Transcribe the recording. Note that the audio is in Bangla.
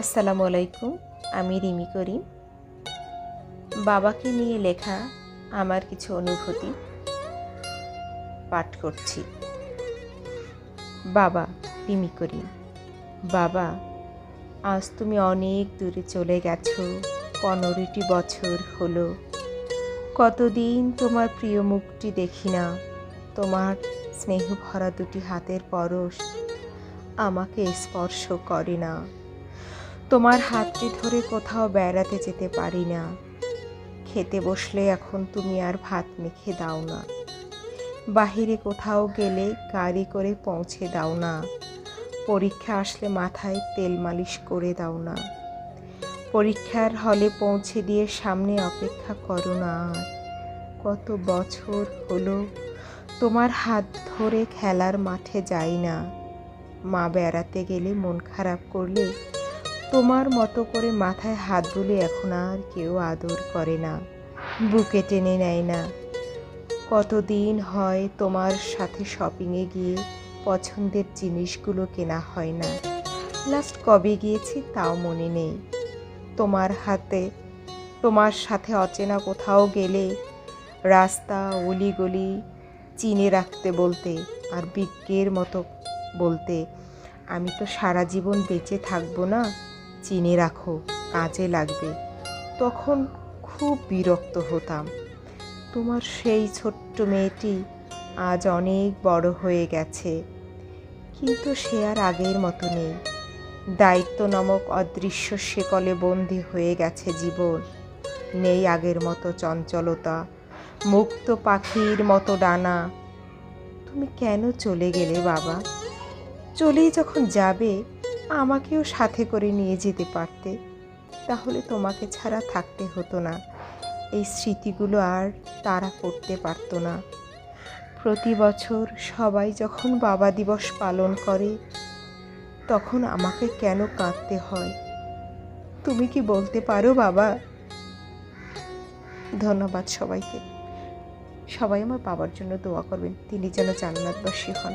আসসালামু আলাইকুম। আমি রিমি করিম। বাবাকে নিয়ে লেখা আমার কিছু অনুভূতি পাঠ করছি। বাবা, রিমি করিম। বাবা, আজ তুমি অনেক দূরে চলে গেছো। 15টি বছর হলো। কতদিন তোমার প্রিয় মুখটি দেখি না। তোমার স্নেহ ভরা দুটি হাতের পরশ আমাকে স্পর্শ করে না। তোমার হাতটি ধরে কোথাও বেড়াতে যেতে পারি না। খেতে বসলে এখন তুমি আর ভাত মেখে দাও না। বাহিরে কোথাও গেলে গাড়ি করে পৌঁছে দাও না। পরীক্ষা আসলে মাথায় তেল মালিশ করে দাও না। পরীক্ষার হলে পৌঁছে দিয়ে সামনে অপেক্ষা করো না। আর কত বছর হলো তোমার হাত ধরে খেলার মাঠে যাই না। মা বেড়াতে গেলে মন খারাপ করলে তোমার মতো করে মাথায় হাত বুলে এখন আর কেউ আদর করে না, বুকে টেনে নেয় না। কতদিন হয় তোমার সাথে শপিংয়ে গিয়ে পছন্দের জিনিসগুলো কেনা হয় না। লাস্ট কবে গিয়েছি তাও মনে নেই। তোমার সাথে অচেনা কোথাও গেলে রাস্তা অলিগলি চিনে রাখতে বলতে, আর বিজ্ঞের মতো বলতে, আমি তো সারা জীবন বেঁচে থাকবো না, চিনে রাখো, কাজে লাগবে। তখন খুব বিরক্ত হতাম। তোমার সেই ছোট্ট মেয়েটি আজ অনেক বড় হয়ে গেছে, কিন্তু সে আর আগের মতো নেই। দায়িত্ব নামক অদৃশ্য শেকলে বন্দী হয়ে গেছে জীবন। নেই আগের মতো চঞ্চলতা, মুক্ত পাখির মতো ডানা। তুমি কেন চলে গেলে বাবা? চলেই যখন যাবে আমাকেও সাথে করে নিয়ে যেতে পারতে, তাহলে তোমাকে ছাড়া থাকতে হতো না। এই স্মৃতিগুলো আর তাড়া করতে পারতো না। প্রতি বছর সবাই যখন বাবা দিবস পালন করে তখন আমাকে কেন কাঁদতে হয়? তুমি কি বলতে পারো বাবা? ধন্যবাদ সবাইকে। সবাই আমার বাবার জন্য দোয়া করবেন, তিনি যেন জান্নাতবাসী হন।